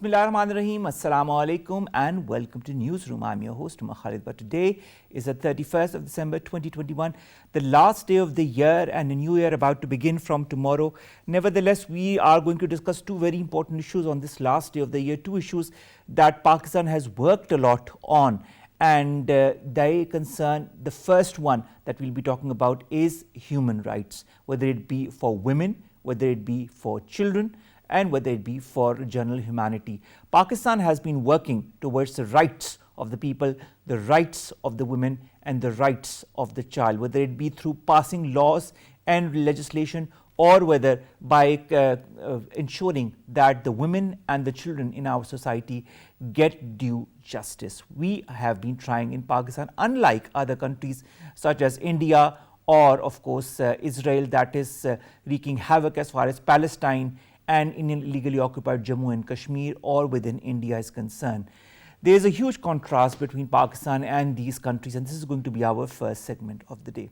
Bismillahirrahmanirrahim. Assalamu alaikum and welcome to Newsroom. I'm your host, Omar Khalid. But today is the 31st of December 2021, the last day of the year and a new year about to begin from tomorrow. Nevertheless, we are going to discuss two very important issues on this last day of the year, two issues that Pakistan has worked a lot on. And they concern, the first one that we'll be talking about is human rights, whether it be for women, whether it be for children, and whether it be for general humanity. Pakistan has been working towards the rights of the people, the rights of the women, and the rights of the child, whether it be through passing laws and legislation, or whether by ensuring that the women and the children in our society get due justice. We have been trying in Pakistan, unlike other countries such as India or of course Israel, that is wreaking havoc as far as Palestine and in illegally occupied Jammu and Kashmir or within India is concerned. There is a huge contrast between Pakistan and these countries, and this is going to be our first segment of the day.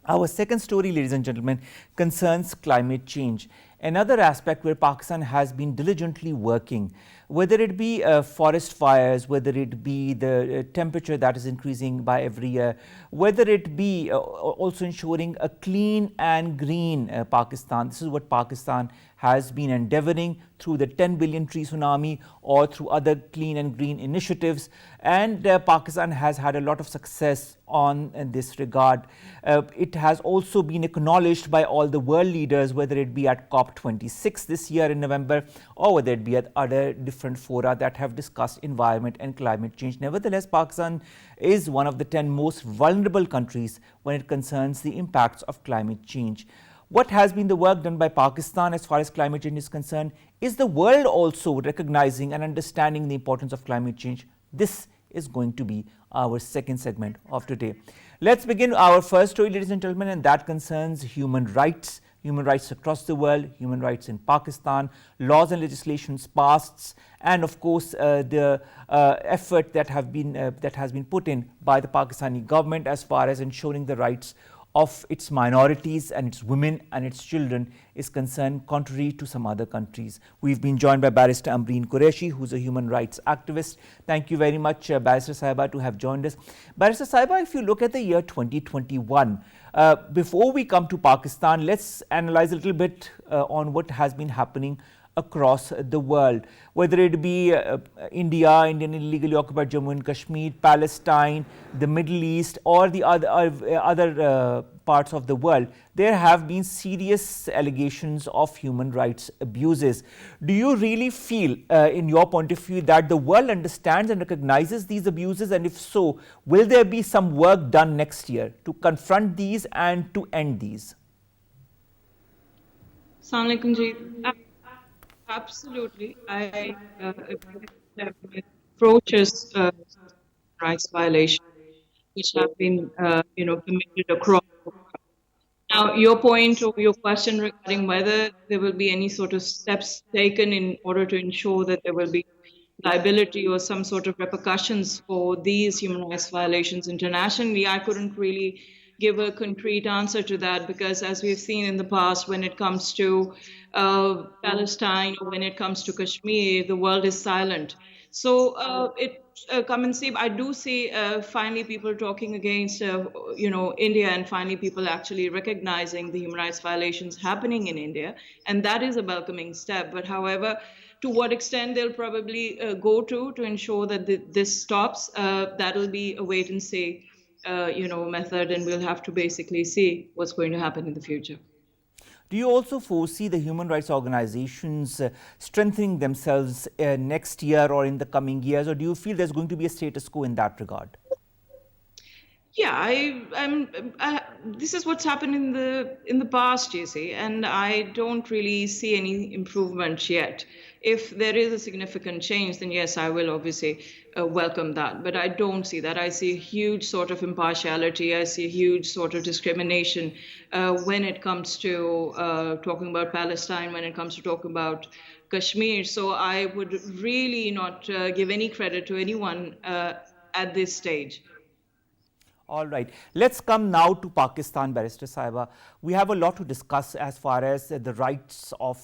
Our second story, ladies and gentlemen, concerns climate change. Another aspect where Pakistan has been diligently working, whether it be forest fires, whether it be the temperature that is increasing by every year, whether it be also ensuring a clean and green Pakistan. This is what Pakistan has been endeavoring through the 10 billion tree tsunami or through other clean and green initiatives, and Pakistan has had a lot of success on this regard. It has also been acknowledged by all the world leaders, whether it be at COP26 this year in November or whether it be at other different fora that have discussed environment and climate change. Nevertheless, Pakistan is one of the 10 most vulnerable countries when it concerns the impacts of climate change. What has been the work done by Pakistan as far as climate change is concerned? Is the world also recognizing and understanding the importance of climate change? This is going to be our second segment of today. Let's begin our first story, ladies and gentlemen, and that concerns human rights. Human rights across the world, human rights in Pakistan, laws and legislations passed, and of course the effort that has been put in by the Pakistani government as far as ensuring the rights of its minorities and its women and its children is concerned, contrary to some other countries. We've been joined by Barrister Ambreen Qureshi, who's a human rights activist. Thank you very much, Barrister Sahiba, to have joined us. Barrister Sahiba, if you look at the year 2021, before we come to Pakistan, let's analyze a little bit on what has been happening across the world, whether it be India, Indian illegally occupied Jammu and Kashmir, Palestine, the Middle East, or the other parts of the world. There have been serious allegations of human rights abuses. Do you really feel, in your point of view, that the world understands and recognizes these abuses? And if so, will there be some work done next year to confront these and to end these? Assalamu alaikum ji. Absolutely. I agree with approaches rights violations which have been committed across. Now, your point or your question regarding whether there will be any sort of steps taken in order to ensure that there will be liability or some sort of repercussions for these human rights violations internationally, I couldn't really give a concrete answer to that, because as we've seen in the past, when it comes to Palestine or when it comes to Kashmir, the world is silent. So come and see. I do see finally people talking against India, and finally people actually recognizing the human rights violations happening in India, and that is a welcoming step. But however, to what extent they'll probably go to ensure that this stops, that'll be a wait and see method, and we'll have to basically see what's going to happen in the future. Do you also foresee the human rights organizations strengthening themselves next year or in the coming years, or do you feel there's going to be a status quo in that regard? Yeah, this is what's happened in the past, you see, and I don't really see any improvement yet. If there is a significant change, then yes, I will obviously welcome that. But I don't see that. I see a huge sort of impartiality. I see a huge sort of discrimination when it comes to talking about Palestine, when it comes to talking about Kashmir. So I would really not give any credit to anyone at this stage. All right. Let's come now to Pakistan, Barrister Sahiba. We have a lot to discuss as far as the rights of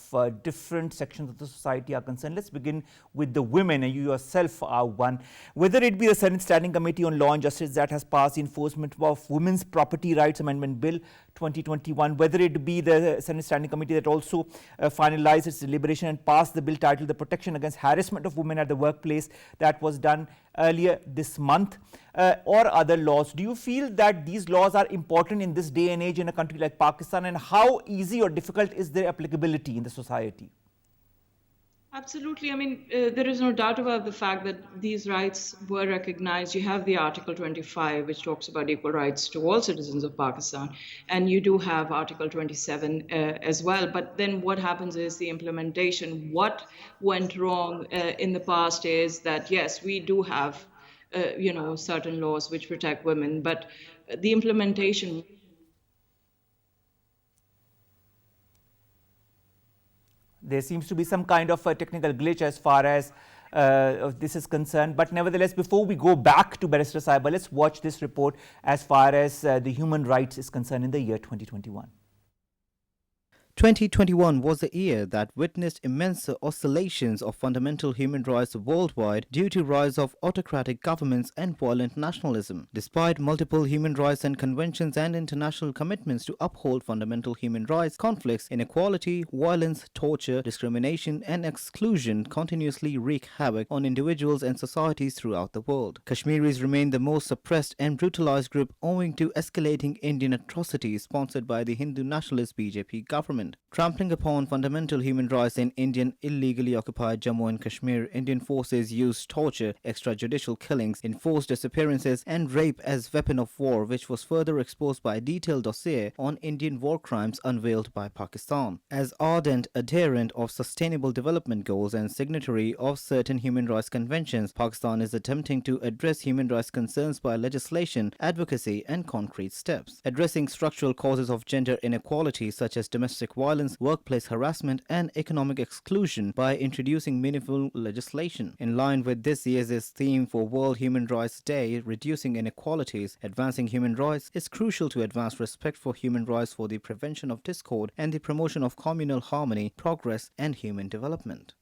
different sections of the society are concerned. Let's begin with the women, and you yourself are one. Whether it be the Senate Standing Committee on Law and Justice that has passed the Enforcement of Women's Property Rights Amendment Bill 2021, whether it be the Senate Standing Committee that also finalized its deliberation and passed the bill titled The Protection Against Harassment of Women at the Workplace, that was done earlier this month, or other laws. Do you feel that these laws are important in this day and age in a country like Pakistan, and how easy or difficult is their applicability in the society? Absolutely. I mean, there is no doubt about the fact that these rights were recognized. You have the Article 25, which talks about equal rights to all citizens of Pakistan, and you do have Article 27 as well. But then what happens is the implementation. What went wrong in the past is that, yes, we do have, certain laws which protect women, but the implementation. There seems to be some kind of a technical glitch as far as this is concerned. But nevertheless, before we go back to Barrister Sahiba, let's watch this report as far as the human rights is concerned in the year 2021. 2021 was a year that witnessed immense oscillations of fundamental human rights worldwide due to rise of autocratic governments and violent nationalism. Despite multiple human rights and conventions and international commitments to uphold fundamental human rights, conflicts, inequality, violence, torture, discrimination and exclusion continuously wreak havoc on individuals and societies throughout the world. Kashmiris remain the most suppressed and brutalized group owing to escalating Indian atrocities sponsored by the Hindu nationalist BJP government. Trampling upon fundamental human rights in Indian illegally occupied Jammu and Kashmir, Indian forces used torture, extrajudicial killings, enforced disappearances and rape as weapon of war, which was further exposed by a detailed dossier on Indian war crimes unveiled by Pakistan. As ardent adherent of sustainable development goals and signatory of certain human rights conventions, Pakistan is attempting to address human rights concerns by legislation, advocacy and concrete steps. Addressing structural causes of gender inequality such as domestic violence, workplace harassment and economic exclusion by introducing meaningful legislation. In line with this year's theme for World Human Rights Day, reducing inequalities, advancing human rights, is crucial to advance respect for human rights for the prevention of discord and the promotion of communal harmony, progress and human development.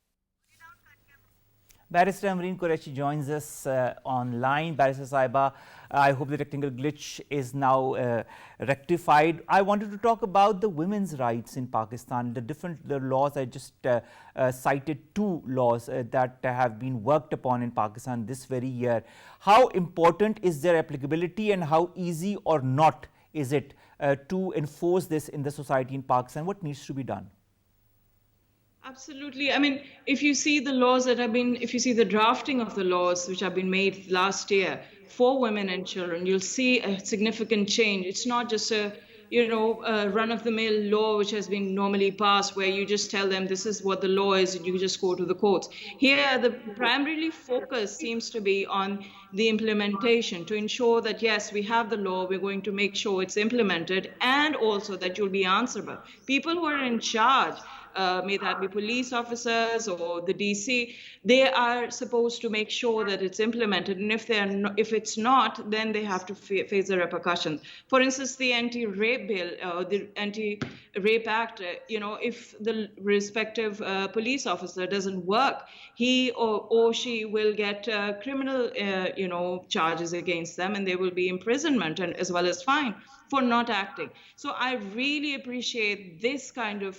Barrister Ambreen Qureshi joins us online. Barrister Sahiba, I hope the technical glitch is now rectified. I wanted to talk about the women's rights in Pakistan, the laws. I just cited two laws that have been worked upon in Pakistan this very year. How important is their applicability and how easy or not is it to enforce this in the society in Pakistan? What needs to be done? Absolutely. I mean, if you see the laws that have been, if you see the drafting of the laws which have been made last year for women and children, you'll see a significant change. It's not just a run-of-the-mill law which has been normally passed where you just tell them this is what the law is and you just go to the courts. Here, the primarily focus seems to be on the implementation to ensure that, yes, we have the law, we're going to make sure it's implemented, and also that you'll be answerable. People who are in charge, may that be police officers or the DC, they are supposed to make sure that it's implemented. And if it's not, then they have to face the repercussions. For instance, the anti-rape bill, the Anti-Rape Act, if the respective police officer doesn't work, he or she will get criminal, charges against them, and there will be imprisonment and as well as fine for not acting. So I really appreciate this kind of,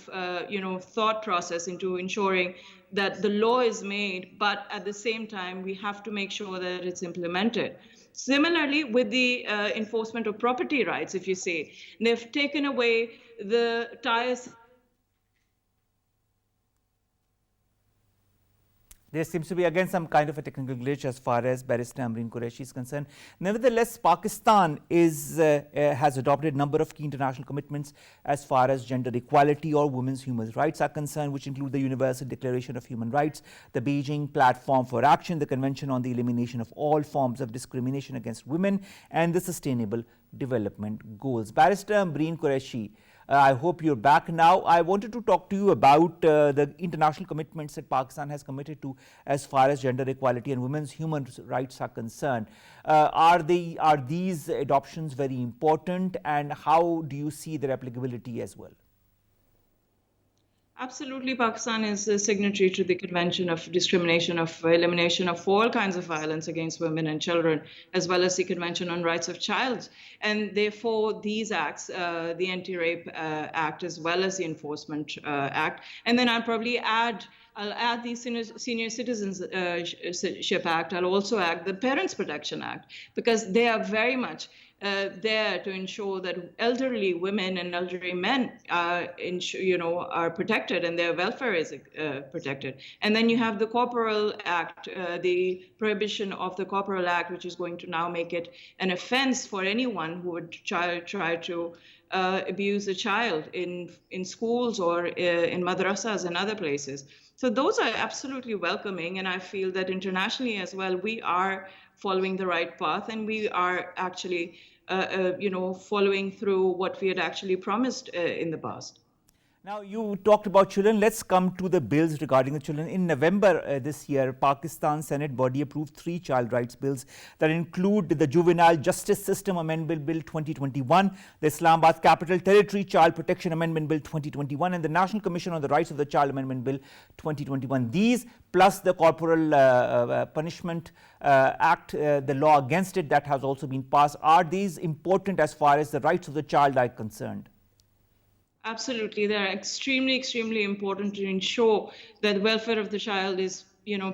thought process into ensuring that the law is made, but at the same time, we have to make sure that it's implemented. Similarly, with the enforcement of property rights, if you see, they've taken away the ties. There seems to be again some kind of a technical glitch as far as Barrister Ambreen Qureshi is concerned. Nevertheless, Pakistan has adopted a number of key international commitments as far as gender equality or women's human rights are concerned, which include the Universal Declaration of Human Rights, the Beijing Platform for Action, the Convention on the Elimination of All Forms of Discrimination Against Women, and the Sustainable Development Goals. Barrister Ambreen Qureshi, I hope you're back now. I wanted to talk to you about the international commitments that Pakistan has committed to as far as gender equality and women's human rights are concerned. Are these adoptions very important, and how do you see their applicability as well? Absolutely, Pakistan is a signatory to the Convention of Discrimination of Elimination of all kinds of violence against women and children, as well as the Convention on Rights of Child. And therefore, these acts, the Anti-Rape Act, as well as the Enforcement Act, and then I'll add the Senior Citizenship Act. I'll also add the Parents Protection Act, because they are very much there to ensure that elderly women and elderly men are protected and their welfare is protected. And then you have the Corporal Act, the prohibition of the Corporal Act, which is going to now make it an offense for anyone who would try to abuse a child in schools or in madrasas and other places. So those are absolutely welcoming, and I feel that internationally as well, we are following the right path, and we are actually following through what we had actually promised in the past. Now, you talked about children. Let's come to the bills regarding the children. In November this year, Pakistan Senate body approved 3 child rights bills that include the Juvenile Justice System Amendment Bill 2021, the Islamabad Capital Territory Child Protection Amendment Bill 2021, and the National Commission on the Rights of the Child Amendment Bill 2021. These, plus the Corporal Punishment Act, the law against it that has also been passed. Are these important as far as the rights of the child are concerned? Absolutely. They're extremely, extremely important to ensure that the welfare of the child is,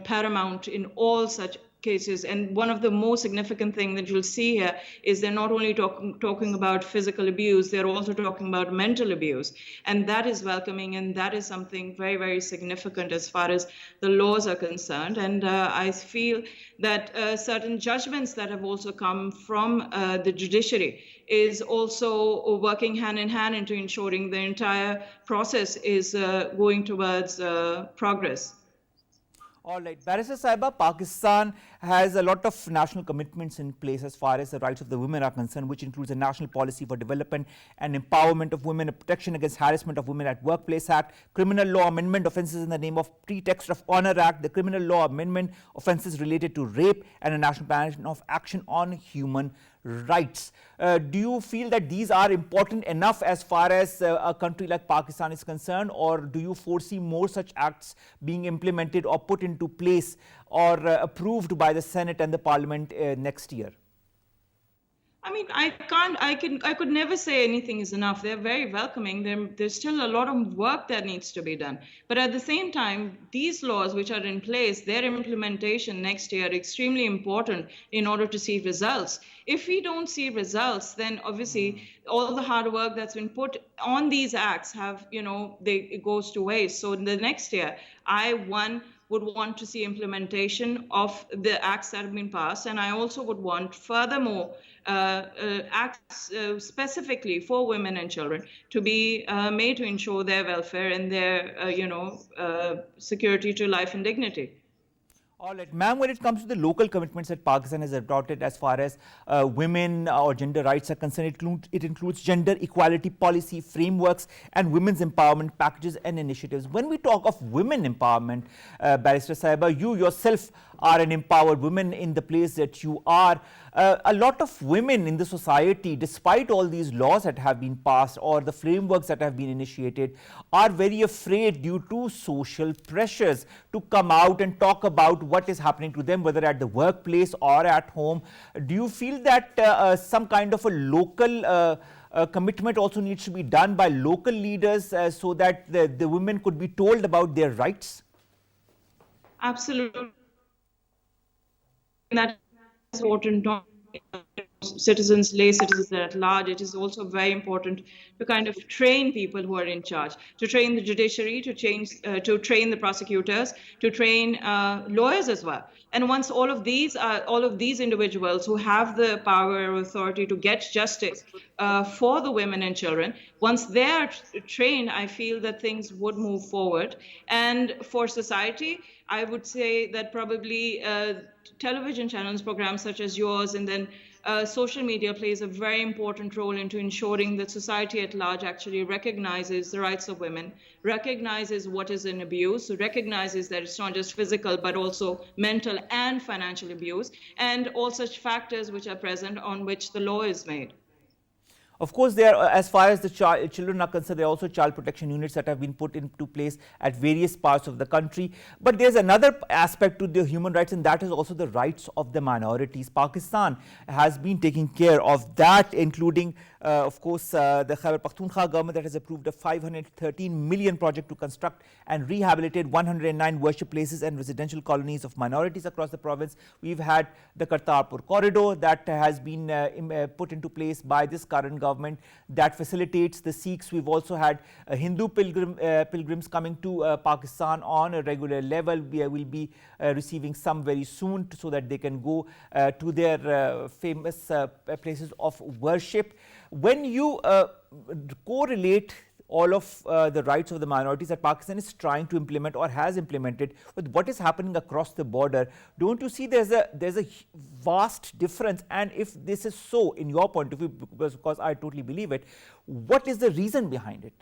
paramount in all such cases. And one of the most significant things that you'll see here is they're not only talking about physical abuse, they're also talking about mental abuse. And that is welcoming, and that is something very, very significant as far as the laws are concerned. And I feel that certain judgments that have also come from the judiciary is also working hand in hand into ensuring the entire process is going towards progress. All right. Barrister Sahiba, Pakistan has a lot of national commitments in place as far as the rights of the women are concerned, which includes a national policy for development and empowerment of women, a protection against harassment of women at workplace act, criminal law amendment offences in the name of pretext of honor act, the criminal law amendment offences related to rape, and a national plan of action on human rights. Do you feel that these are important enough as far as a country like Pakistan is concerned, or do you foresee more such acts being implemented or put into place or approved by the Senate and the Parliament next year? I mean, I could never say anything is enough. They're very welcoming. There's still a lot of work that needs to be done. But at the same time, these laws which are in place, their implementation next year are extremly important in order to see results. If we don't see results, then obviously all the hard work that's been put on these acts it goes to waste. So in the next year, would want to see implementation of the acts that have been passed. And I also would want furthermore acts specifically for women and children to be made to ensure their welfare and their security to life and dignity. All right, ma'am, when it comes to the local commitments that Pakistan has adopted as far as women or gender rights are concerned, it includes gender equality policy frameworks and women's empowerment packages and initiatives. When we talk of women empowerment, Barrister Sahiba, you yourself are an empowered woman in the place that you are. A lot of women in the society, despite all these laws that have been passed or the frameworks that have been initiated, are very afraid due to social pressures to come out and talk about what is happening to them, whether at the workplace or at home. Do you feel that some kind of a local commitment also needs to be done by local leaders so that the women could be told about their rights? Absolutely. That is important, not citizens, lay citizens at large. It is also very important to kind of train people who are in charge, to train the judiciary, to train the prosecutors, to train lawyers as well. And once all of these individuals who have the power or authority to get justice for the women and children, once they are trained, I feel that things would move forward. And for society, I would say that probably television channels, programs such as yours, and then social media plays a very important role into ensuring that society at large actually recognizes the rights of women, recognizes what is an abuse, recognizes that it's not just physical but also mental and financial abuse, and all such factors which are present on which the law is made. Of course, there, as far as the children are concerned, there are also child protection units that have been put into place at various parts of the country. But there's another aspect to the human rights, and that is also the rights of the minorities. Pakistan has been taking care of that, including, of course, the Khyber Pakhtunkhwa government that has approved a 513 million project to construct and rehabilitate 109 worship places and residential colonies of minorities across the province. We've had the Kartarpur corridor that has been put into place by this current government that facilitates the Sikhs. We've also had Hindu pilgrims coming to Pakistan on a regular level. We will be receiving some very soon so that they can go to their famous places of worship. When you correlate all of the rights of the minorities that Pakistan is trying to implement or has implemented with what is happening across the border, don't you see there's a vast difference? And if this is so, in your point of view, because I totally believe it, what is the reason behind it?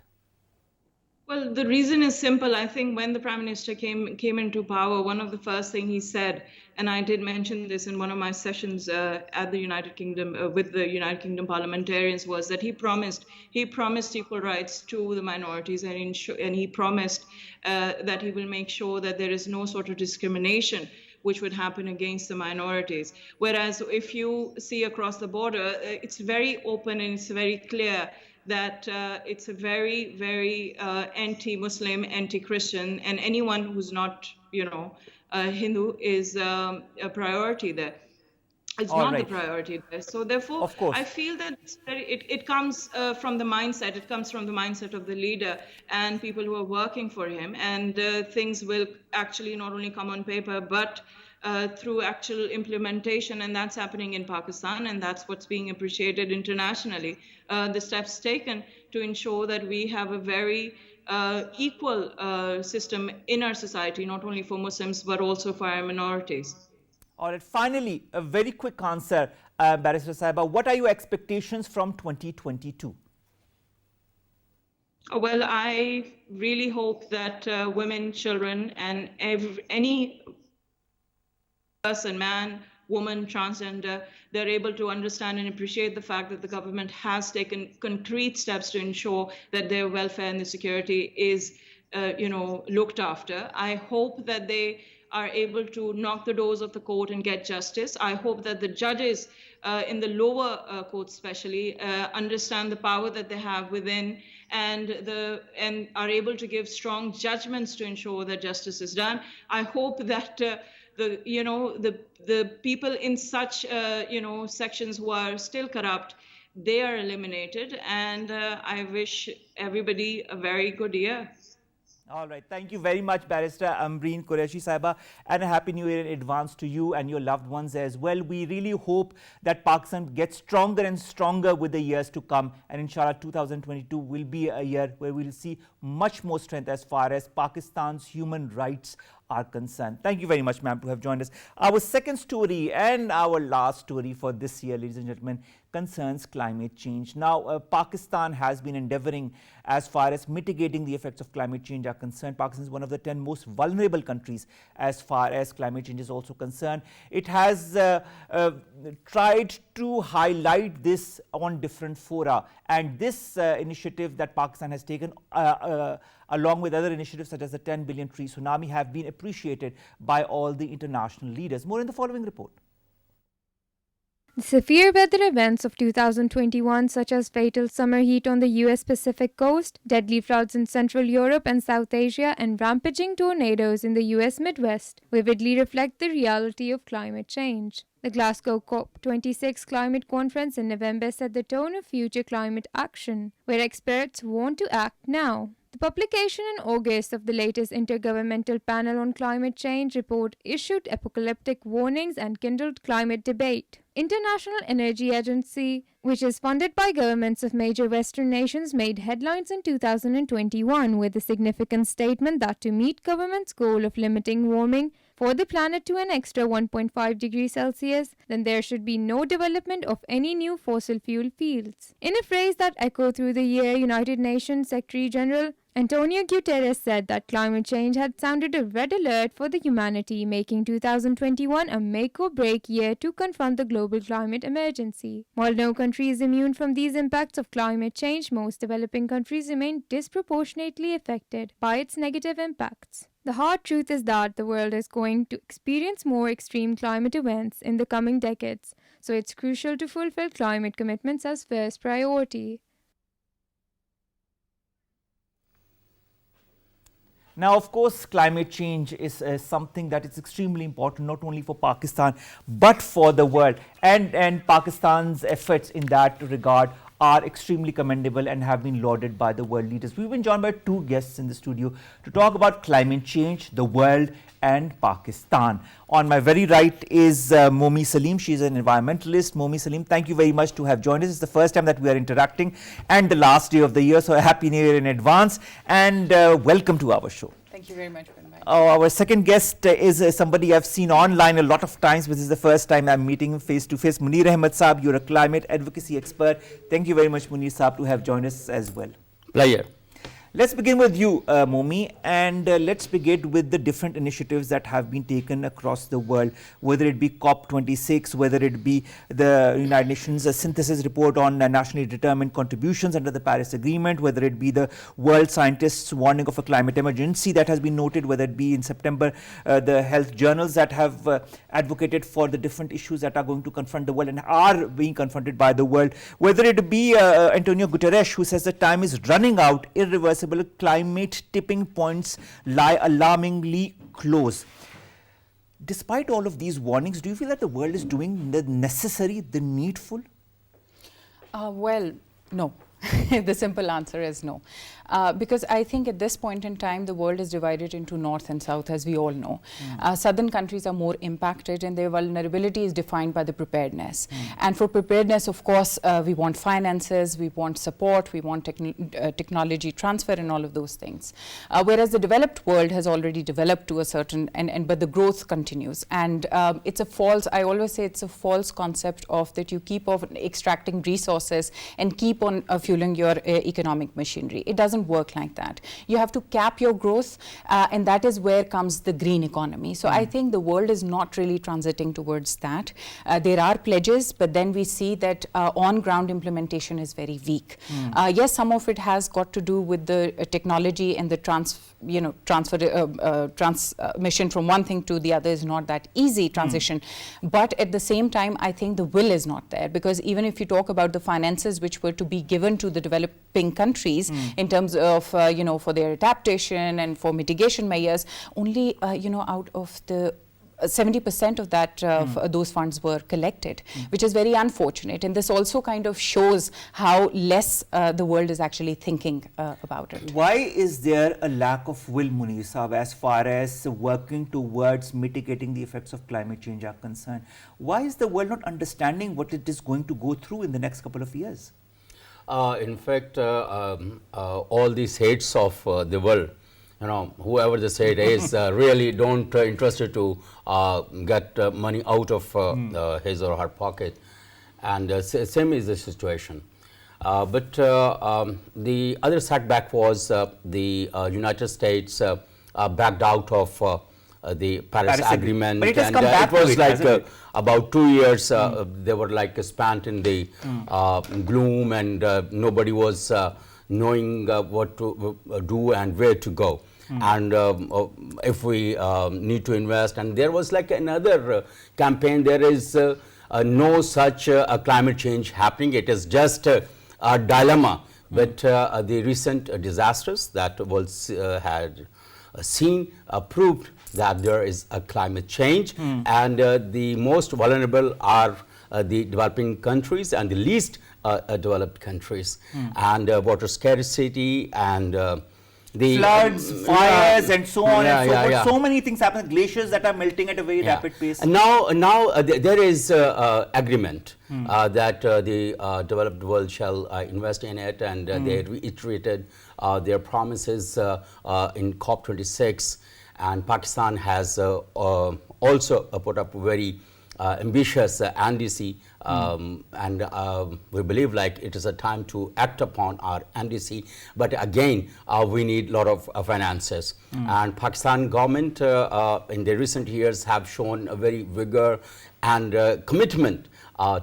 Well, the reason is simple. I think when the Prime Minister came into power, one of the first things he said, and I did mention this in one of my sessions at the United Kingdom with the United Kingdom parliamentarians, was that he promised equal rights to the minorities, and he promised that he will make sure that there is no sort of discrimination which would happen against the minorities. Whereas if you see across the border, it's very open and it's very clear that it's a very, very anti-Muslim, anti-Christian, and anyone who's not, Hindu is a priority there. It's All not right. the priority there. So therefore, of course, I feel that it comes from the mindset. It comes from the mindset of the leader and people who are working for him. And things will actually not only come on paper, but through actual implementation, and that's happening in Pakistan, and that's what's being appreciated internationally. The steps taken to ensure that we have a very equal system in our society, not only for Muslims, but also for our minorities. All right, finally, a very quick answer, Barrister Sahiba. What are your expectations from 2022? Well, I really hope that women, children, and any person, man, woman, transgender, they're able to understand and appreciate the fact that the government has taken concrete steps to ensure that their welfare and their security is, looked after. I hope that they are able to knock the doors of the court and get justice. I hope that the judges in the lower courts especially understand the power that they have within and are able to give strong judgments to ensure that justice is done. I hope that the people in such sections who are still corrupt, they are eliminated, and I wish everybody a very good year. All right. Thank you very much, Barrister Ambreen Qureshi Sahiba, and a Happy New Year in advance to you and your loved ones as well. We really hope that Pakistan gets stronger and stronger with the years to come, and inshallah 2022 will be a year where we'll see much more strength as far as Pakistan's human rights are concerned. Thank you very much, ma'am, to have joined us. Our second story and our last story for this year, ladies and gentlemen, concerns climate change. Now, Pakistan has been endeavoring as far as mitigating the effects of climate change are concerned. Pakistan is one of the 10 most vulnerable countries as far as climate change is also concerned. It has tried to highlight this on different fora, and this initiative that Pakistan has taken along with other initiatives such as the 10 billion tree tsunami have been appreciated by all the international leaders. More in the following report. The severe weather events of 2021, such as fatal summer heat on the US Pacific coast, deadly floods in Central Europe and South Asia, and rampaging tornadoes in the US Midwest, vividly reflect the reality of climate change. The Glasgow COP26 climate conference in November set the tone of future climate action, where experts want to act now. The publication in August of the latest Intergovernmental Panel on Climate Change report issued apocalyptic warnings and kindled climate debate. International Energy Agency, which is funded by governments of major Western nations, made headlines in 2021 with a significant statement that to meet government's goal of limiting warming, for the planet to an extra 1.5 degrees Celsius, then there should be no development of any new fossil fuel fields. In a phrase that echoed through the year, United Nations Secretary General Antonio Guterres said that climate change had sounded a red alert for the humanity, making 2021 a make-or-break year to confront the global climate emergency. While no country is immune from these impacts of climate change, most developing countries remain disproportionately affected by its negative impacts. The hard truth is that the world is going to experience more extreme climate events in the coming decades, so it's crucial to fulfill climate commitments as first priority. Now, of course, climate change is something that is extremely important, not only for Pakistan, but for the world. And Pakistan's efforts in that regard are extremely commendable and have been lauded by the world leaders. We've been joined by two guests in the studio to talk about climate change, the world, and Pakistan. On my very right is Mome Saleem. She is an environmentalist. Mome Saleem, thank you very much to have joined us. It's the first time that we are interacting and the last day of the year, so a happy new year in advance, and welcome to our show. Thank you very much for inviting me. Our second guest is somebody I've seen online a lot of times, but this is the first time I'm meeting him face to face. Munir Ahmed Saab, you're a climate advocacy expert. Thank you very much, Munir Saab, to have joined us as well. Pleasure. Let's begin with you, Mome, and let's begin with the different initiatives that have been taken across the world, whether it be COP26, whether it be the United Nations synthesis report on nationally determined contributions under the Paris Agreement, whether it be the world scientists' warning of a climate emergency that has been noted, whether it be in September the health journals that have advocated for the different issues that are going to confront the world and are being confronted by the world, whether it be Antonio Guterres, who says the time is running out, irreversible climate tipping points lie alarmingly close. Despite all of these warnings, do you feel that the world is doing the necessary, the needful? Well, no. The simple answer is no. Because I think at this point in time, the world is divided into north and south, as we all know. Southern countries are more impacted and their vulnerability is defined by the preparedness. And for preparedness, of course, we want finances, we want support, we want technology transfer and all of those things. Whereas the developed world has already developed to a certain, but the growth continues. And it's a false, I always say it's a false concept of that you keep on extracting resources and keep on fueling your economic machinery. It doesn't work like that. You have to cap your growth, and that is where comes the green economy. So I think the world is not really transiting towards that. There are pledges, but then we see that on-ground implementation is very weak. Yes, some of it has got to do with the technology and the transmission from one thing to the other is not that easy transition. But at the same time, I think the will is not there, because even if you talk about the finances which were to be given to the developing countries in terms of, for their adaptation and for mitigation measures, only, out of the 70% of that those funds were collected, which is very unfortunate. And this also kind of shows how less the world is actually thinking about it. Why is there a lack of will, Munir Saab, as far as working towards mitigating the effects of climate change are concerned? Why is the world not understanding what it is going to go through in the next couple of years? In fact, all these heads of the world, whoever the head is, really don't interested to get money out of his or her pocket, and same is the situation. But the other setback was the United States backed out of the Paris Agreement, but it has and come back it was to it, like about 2 years they were like spent in the gloom, and nobody was knowing what to do and where to go. And if we need to invest, and there was like another campaign, there is no such climate change happening. It is just a dilemma. But the recent disasters that was had seen proved that there is a climate change, and the most vulnerable are the developing countries and the least developed countries, and water scarcity and the floods, fires, and so on and so forth. So many things happen. Glaciers that are melting at a very rapid pace. And now there is agreement that the developed world shall invest in it, and they reiterated their promises in COP26. and Pakistan has also put up very ambitious NDC, and we believe like it is a time to act upon our NDC, but again we need a lot of finances, and Pakistan government in the recent years have shown a very vigor and commitment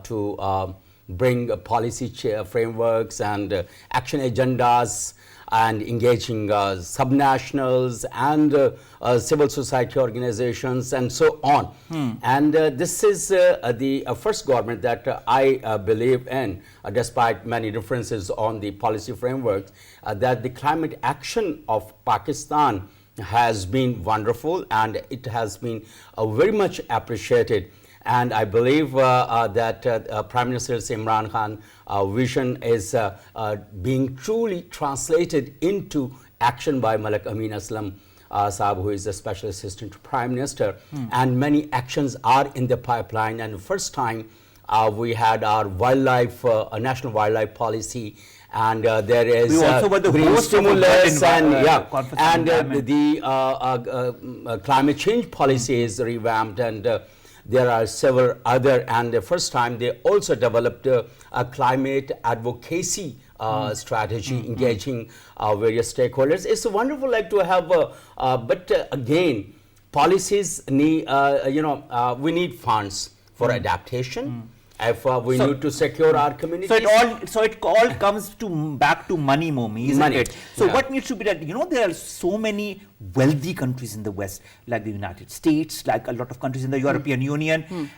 to bring policy frameworks and action agendas and engaging subnationals and civil society organizations and so on. And this is the first government that I believe in, despite many differences on the policy frameworks, that the climate action of Pakistan has been wonderful and it has been very much appreciated. And I believe that Prime Minister Imran Khan vision is being truly translated into action by Malik Amin Aslam Saab, who is the Special Assistant to Prime Minister. And many actions are in the pipeline. And the first time we had our wildlife, a national wildlife policy. And there is green stimulus and the climate change policy is revamped, and there are several other, and the first time they also developed a climate advocacy strategy, engaging various stakeholders. It's wonderful like to have, but again, policies need, we need funds for adaptation. If we need to secure our communities. So it all comes back to money, Mome, isn't it? So what needs to be done? You know, there are so many wealthy countries in the West, like the United States, like a lot of countries in the European Union.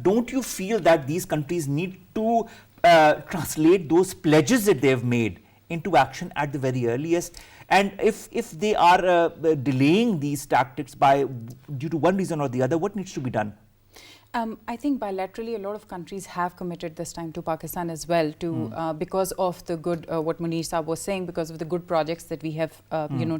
Don't you feel that these countries need to translate those pledges that they've made into action at the very earliest? And if they are delaying these tactics due to one reason or the other, what needs to be done? I think bilaterally a lot of countries have committed this time to Pakistan as well, to because of the good, what Munir Saab was saying, because of the good projects that we have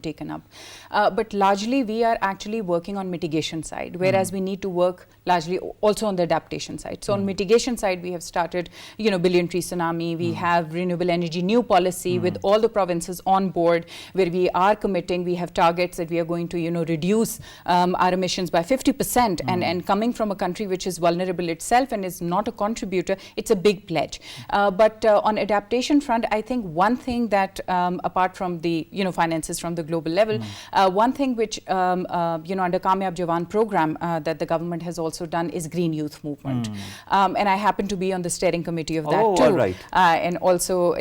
taken up. But largely we are actually working on mitigation side, whereas we need to work largely also on the adaptation side. So on mitigation side we have started, Billion Tree Tsunami, we have renewable energy new policy with all the provinces on board, where we are committing, we have targets that we are going to reduce our emissions by 50%, and coming from a country which is vulnerable itself and is not a contributor, it's a big pledge. But on adaptation front, I think one thing that apart from the finances from the global level, one thing which under Kamyab Jawan program that the government has also done is Green Youth Movement, and I happen to be on the steering committee of that too, all right. And also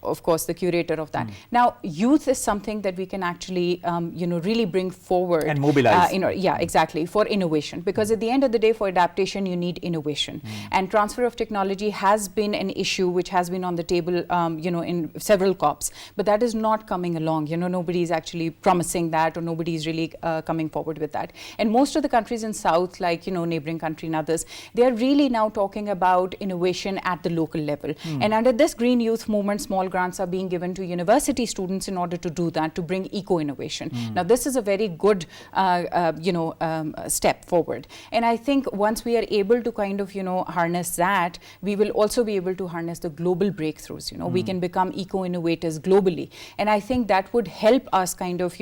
of course the curator of that. Now youth is something that we can actually really bring forward and mobilize. Yeah, exactly, for innovation, because at the end of the day, for adaptation you need innovation, and transfer of technology has been an issue which has been on the table in several COPs, but that is not coming along. Nobody is actually promising that, or nobody is really coming forward with that. And most of the countries in South, like neighboring country and others, they are really now talking about innovation at the local level. And under this Green Youth Movement, small grants are being given to university students in order to do that, to bring eco-innovation. Now this is a very good step forward, and I think once we are able to kind of harness that, we will also be able to harness the global breakthroughs. We can become eco-innovators globally, and I think that would help us kind of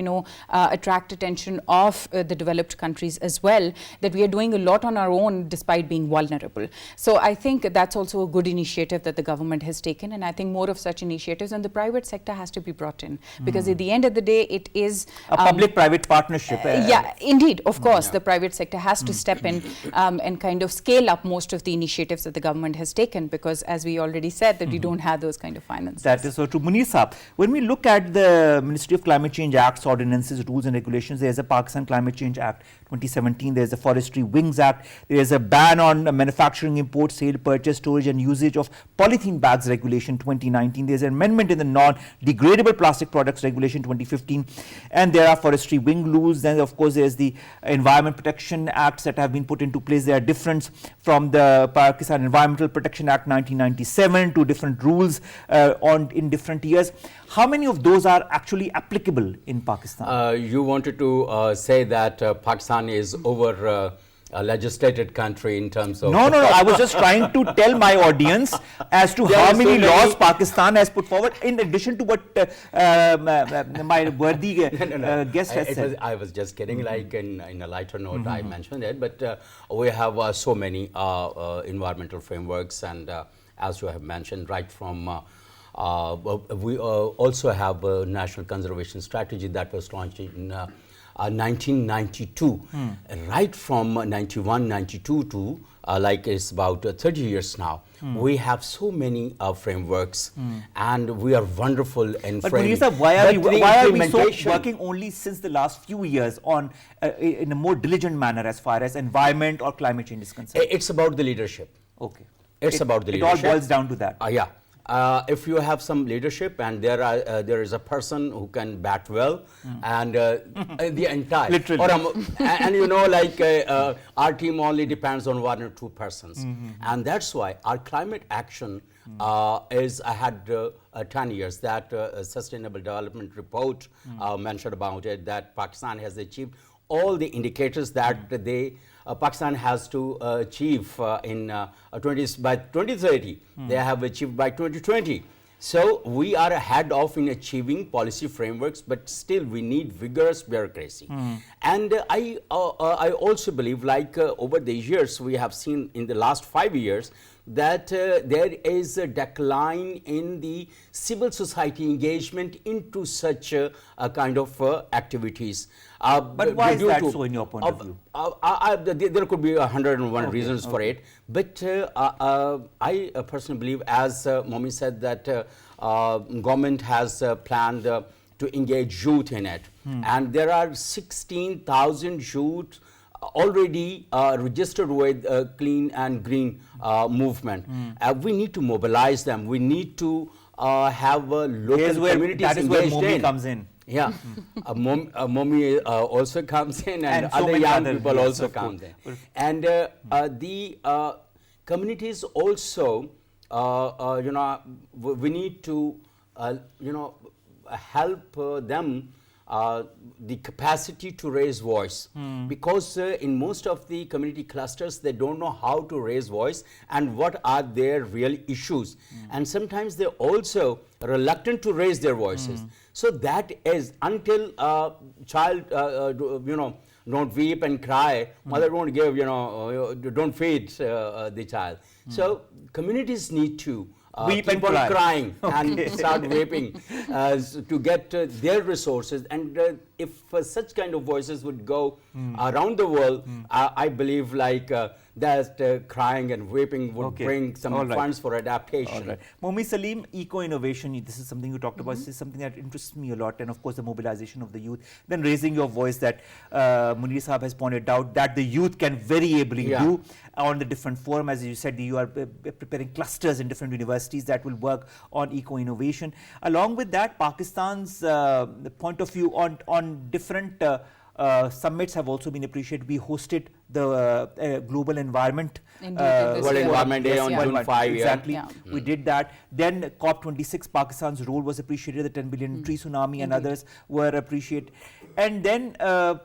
attract attention of the developed countries as well, that we are doing a lot on our own despite being vulnerable. So I think that's also a good initiative that the government has taken, and I think more of such initiatives, and the private sector has to be brought in, because at the end of the day it is a public-private partnership. Yeah, indeed, of course, the private sector has to step in and kind of scale up most of the initiatives that the government has taken, because as we already said, that we don't have those kind of finances. That is so true. Munir Saab, when we look at the Ministry of Climate Change Acts, ordinances, rules and regulations, there is a Pakistan Climate Change Act 2017, there is a Forestry Wings Act, there is a ban on manufacturing, import, sale, purchase, storage and usage of polythene bags regulation 2019, there is an amendment in the non-degradable plastic products regulation 2015, and there are forestry wing rules. Then of course there is the Environment Protection Acts that have been put into place. They are different from the Pakistan Environmental Protection Act 1997 to different rules in different years. How many of those are actually applicable in Pakistan? You wanted to say that Pakistan is over legislated country in terms of... No, I was just trying to tell my audience as to There how are so many many- laws Pakistan has put forward, in addition to what my worthy guest has said. I was just kidding, like in a lighter note, I mentioned it, but we have so many environmental frameworks, and as you have mentioned, right from we also have a national conservation strategy that was launched in 1992, right from 91, 92 to like it's about 30 years now. We have so many frameworks, and we are wonderful in But framing. Munir sir, why are But the we so implementation- working only since the last few years on in a more diligent manner as far as environment or climate change is concerned? It's about the leadership. Okay. It's about the It all leadership. boils down to that. Yeah. If you have some leadership and there is a person who can bat well, and the entire... Literally. And you know, like our team only depends on 1 or 2 persons. And that's why our climate action is ahead 10 years. That Sustainable Development Report mentioned about it, that Pakistan has achieved all the indicators that Pakistan has to achieve by 2030. They have achieved by 2020. So we are ahead of in achieving policy frameworks, but still we need vigorous bureaucracy. And I also believe, like over the years, we have seen in the last 5 years that there is a decline in the civil society engagement into such a kind of activities. But why is that so in your point of view? There could be 101 reasons for it, but I personally believe, as Mome said, that government has planned to engage youth in it, and there are 16,000 youth already registered with clean and green movement. We need to mobilize them. We need to have local communities that is where engaged Mome in. comes in. Yeah, Mome also comes in, and so other many young other, people yes, also of come course. in. And the communities also, we need to, help them the capacity to raise voice, because in most of the community clusters they don't know how to raise voice and what are their real issues, and sometimes they're also reluctant to raise their voices. So that is until child don't weep and cry, mother won't give, don't feed the child. So communities need to Weep keep and on cry. crying and start weeping to get their resources. And if such kind of voices would go around the world, I believe like that crying and weeping would bring some funds for adaptation. All right. Mome, Saleem, eco-innovation, this is something you talked about. This is something that interests me a lot, and of course the mobilization of the youth. Then raising your voice that Munir Sahab has pointed out that the youth can very ably do on the different forum. As you said, you are preparing clusters in different universities that will work on eco-innovation. Along with that, Pakistan's point of view on different summits have also been appreciated. We hosted the Global Environment World Environment Day on June 5. Exactly, we did that. Then COP26, Pakistan's role was appreciated. The 10 billion tree tsunami and others were appreciated. And then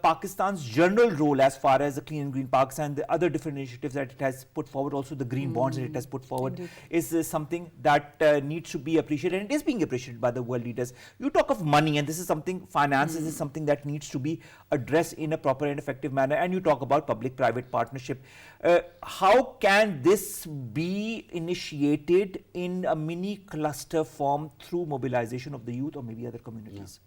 Pakistan's general role as far as the Clean and Green Pakistan, the other different initiatives that it has put forward, also the green bonds that it has put forward, is something that needs to be appreciated, and it is being appreciated by the world leaders. You talk of money, and this is something, finances is something that needs to be addressed in a proper and effective manner, and you talk about public-private partnership. How can this be initiated in a mini cluster form through mobilization of the youth or maybe other communities?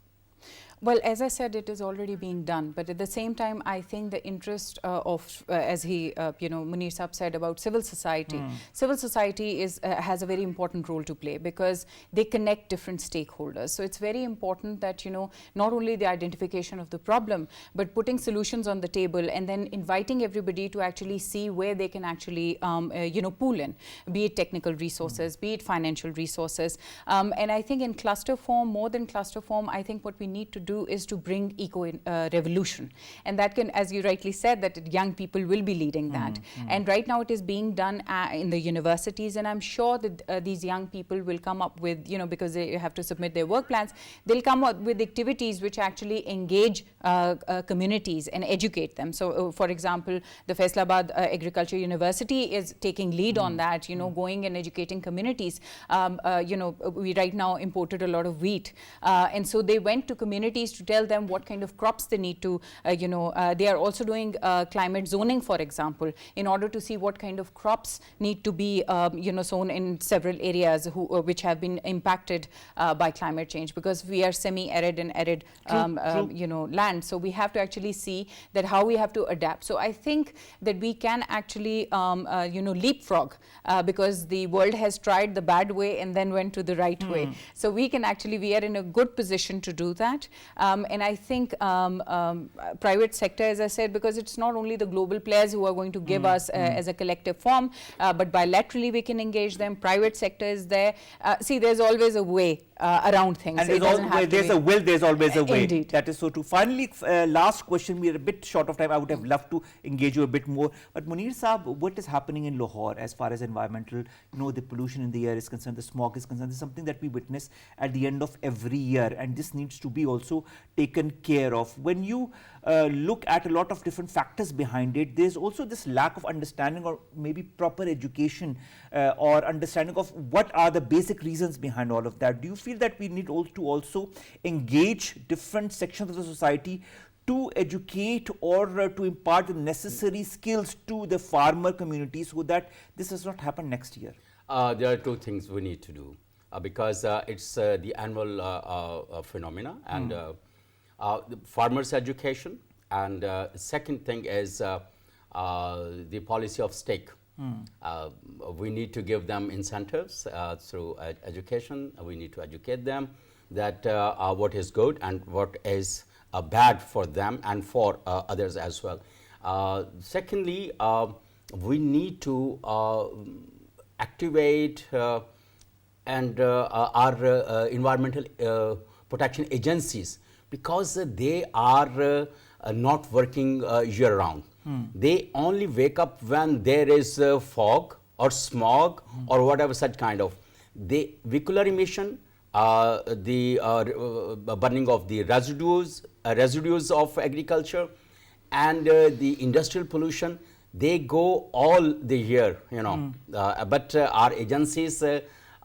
Well, as I said, it is already being done. But at the same time, I think the interest of, as he, Munir Sahab said about civil society. Civil society has a very important role to play because they connect different stakeholders. So it's very important that, not only the identification of the problem, but putting solutions on the table and then inviting everybody to actually see where they can actually, pool in, be it technical resources, be it financial resources. And I think in cluster form, more than cluster form, I think what we need to do do is to bring revolution. And that can, as you rightly said, that young people will be leading that. And right now it is being done in the universities, and I'm sure that these young people will come up with, because they have to submit their work plans, they'll come up with activities which actually engage communities and educate them. So, for example, the Faisalabad Agriculture University is taking lead on that, going and educating communities. We right now imported a lot of wheat, and so they went to communities to tell them what kind of crops they need to, they are also doing climate zoning, for example, in order to see what kind of crops need to be, sown in several areas which have been impacted by climate change, because we are semi-arid and arid, land. So we have to actually see that how we have to adapt. So I think that we can actually, leapfrog, because the world has tried the bad way and then went to the right way. So we are in a good position to do that. And I think private sector, as I said, because it's not only the global players who are going to give us as a collective form, but bilaterally we can engage them. Private sector is there. See, there's always a way around things. And there's a will, there's always a way. Indeed. That is so true. Finally, last question, we are a bit short of time. I would have loved to engage you a bit more. But Munir Saab, what is happening in Lahore as far as environmental, the pollution in the air is concerned, the smog is concerned? This is something that we witness at the end of every year, and this needs to be also taken care of. When you look at a lot of different factors behind it, there's also this lack of understanding or maybe proper education or understanding of what are the basic reasons behind all of that. Do you feel that we need to also engage different sections of the society to educate or to impart the necessary skills to the farmer community so that this does not happen next year? There are two things we need to do because it's the annual phenomena and the farmers' education, and second thing is the policy of stake. We need to give them incentives through education. We need to educate them that what is good and what is bad for them and for others as well. Secondly, we need to activate and our environmental protection agencies, because they are not working year round. They only wake up when there is fog or smog or whatever such kind of. The vehicular emission, the burning of the residues of agriculture, and the industrial pollution, they go all the year, but our agencies,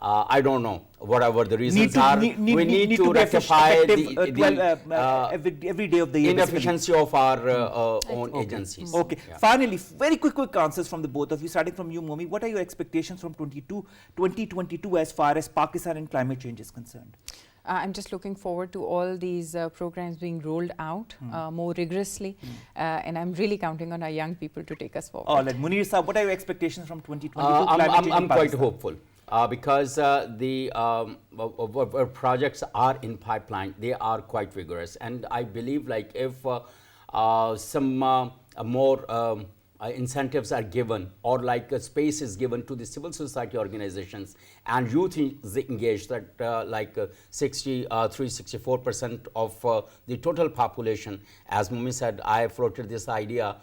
I don't know, whatever the reasons we need to rectify every day of the year. Inefficiency of our own agencies. Okay. Yeah. Finally, very quick answers from the both of you, starting from you, Mome. What are your expectations from 2022 as far as Pakistan and climate change is concerned? I'm just looking forward to all these programs being rolled out more rigorously, and I'm really counting on our young people to take us forward. All right, Munir Saab, what are your expectations from 2022? I'm quite hopeful because the projects are in pipeline. They are quite vigorous, and I believe like if some more incentives are given, or like a space is given to the civil society organizations and youth is engaged, that like 63-64% of the total population. As Mome said, I floated this idea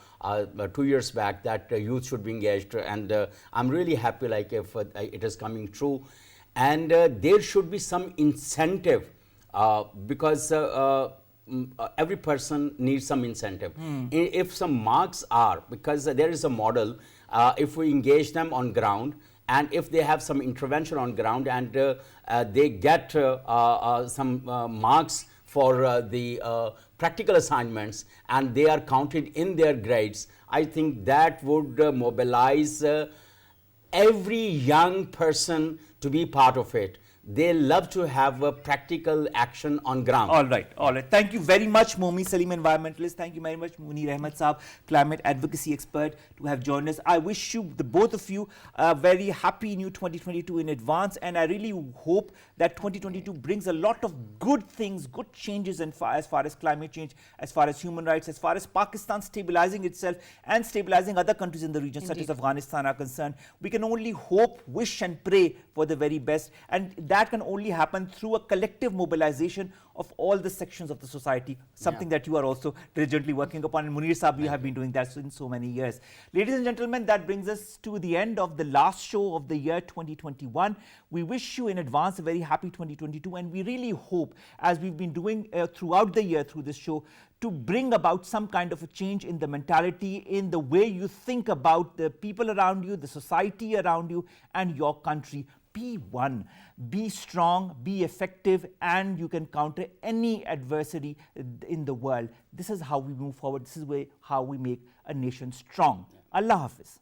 2 years back that youth should be engaged, and I'm really happy like if it is coming true. And there should be some incentive because every person needs some incentive. If some marks are, because there is a model, if we engage them on ground, and if they have some intervention on ground and they get some marks for the practical assignments and they are counted in their grades, I think that would mobilize every young person to be part of it. They love to have a practical action on ground. All right. Thank you very much, Mome, Saleem, environmentalist. Thank you very much, Munir Ahmed Saab, climate advocacy expert, to have joined us. I wish you, the both of you, a very happy new 2022 in advance, and I really hope that 2022 brings a lot of good things, good changes as far as climate change, as far as human rights, as far as Pakistan stabilizing itself and stabilizing other countries in the region, such as Afghanistan, are concerned. We can only hope, wish and pray for the very best, and that can only happen through a collective mobilization of all the sections of the society, something that you are also diligently working upon. And Munir Saab, you have been doing that in so many years. Ladies and gentlemen, that brings us to the end of the last show of the year 2021. We wish you in advance a very happy 2022, and we really hope, as we've been doing throughout the year through this show, to bring about some kind of a change in the mentality, in the way you think about the people around you, the society around you, and your country. Be one, be strong, be effective, and you can counter any adversity in the world. This is how we move forward. This is how we make a nation strong. Allah Hafiz.